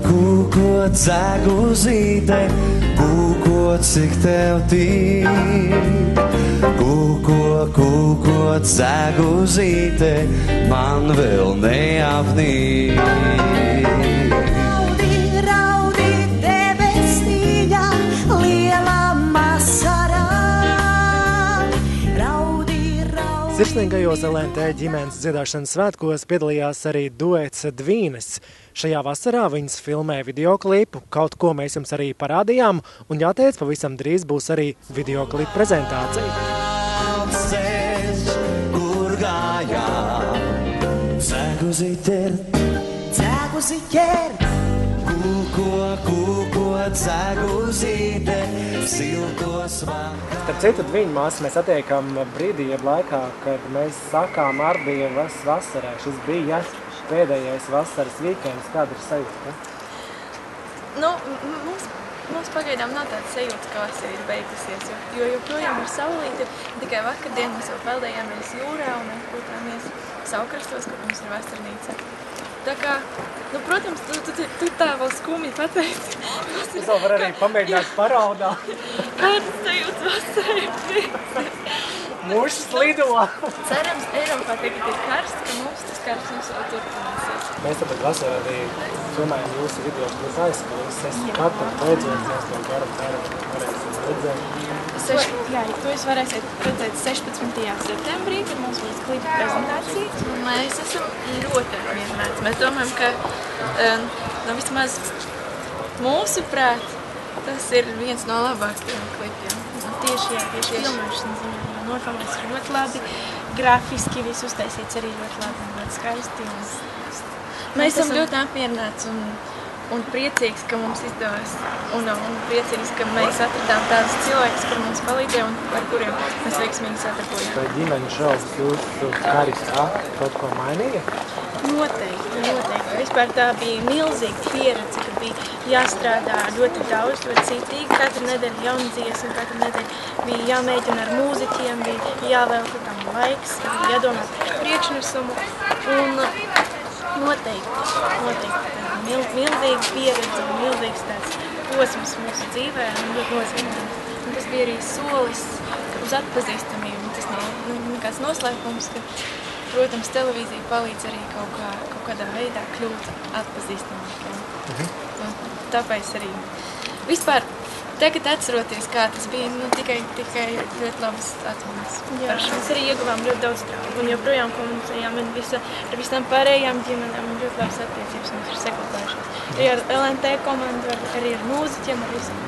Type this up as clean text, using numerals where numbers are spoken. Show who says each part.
Speaker 1: Kūko dzeguzīte, kūko cik tev tīk. Kūko dzeguzīte, man vēl neapnīk.
Speaker 2: Raudi debesīņā, liela masarā.
Speaker 3: Sirsnīgajos LNT ģimenes dziedāšanas svētkos piedalījās arī duets Dvīnes. Šajā vasarā viņas filmē videoklipu, kaut ko mēs jums arī parādījām, un jāteic, pavisam drīz būs arī videoklipa prezentācija.
Speaker 1: Kur gājām, Dzeguzīte, kūko dzeguzīte, siltos vakar.
Speaker 3: Starp citu, Dviņu māsu mēs attiekam brīdī, laikā, kad mēs sakām Ardievas vasarai. Šis bija pēdējais vasaras weekends. Kāda ir sajūta?
Speaker 4: Nu, mums pagaidām nav tāda sajūta, ka vasara ir beigusies, jo joprojām ir saulīte. Tikai vakardien mēs jau peldējāmies jūrā un mēs būtāmies Saukrastos, kur mums ir vasarnīca. Tā kā, nu, protams, tu tā vēl skumji pateici.
Speaker 3: Es vēl varu arī pamēģināt paraudāt.
Speaker 4: Kādas sajūtas vasarai beigusies?
Speaker 3: Mūžs lido!
Speaker 4: Cerams, Eiropā tagad ir karsts, ka mums tas karsts mums vēl turpināsies.
Speaker 3: Mēs tāpēc vasarā arī filmējam jūsu video, kas aizskulis. Katru beidzot mēs to varēsim redzēt.
Speaker 4: Jā, to jūs varēsiet redzēt 16. septembrī, kad mums būs klipa prezentācija. Mēs esam ļoti apmierināti. Mēs domājam, ka vismaz mūsuprāt, tas ir viens no labākajiem klipiem. Tieši filmēšanas ziņā. Nofilmēs ir ļoti labi, grafiski viss uztaisīts arī ļoti labi un ļoti skaisti. Mēs esam ļoti apmierināts un priecīgs, ka mums izdevās, un priecīgs, ka mēs atradām tādus cilvēkus, kur mums palīdzēja un ar kuriem mēs veiksmīgi sadarbojām.
Speaker 3: Vai ģimeņu šovs jūsu karjerā kaut ko mainīja?
Speaker 4: Noteikti. Vispār tā bija milzīga pieredze, ka bija jāstrādā ļoti daudz, ļoti citīgi. Katru nedēļu jauna dziesma, katru nedēļu bija jāmēģina ar mūziķiem, bija jāvēlta tam laiks, bija jādomā par priekšnesumu. Un noteikti milzīga pieredze un milzīgs tāds posms mūsu dzīvē un ļoti nozīmīgs. Un tas bija arī solis uz atpazīstamību. Tas nav nekāds noslēpums, ka, protams, televīzija palīdz arī kaut kādā veidā kļūt atpazīstamākiem. Tāpēc arī vispār tagad atceroties, kā tas bija, tikai ļoti labas atmiņas. Jā, mēs arī ieguvām ļoti daudz draugu un joprojām komunicējām ar visām pārējām ģimenēm un ļoti labas attiecības mums ir saglabājušās. Arī ar LNT komandu, arī ar mūziķiem, ar visiem.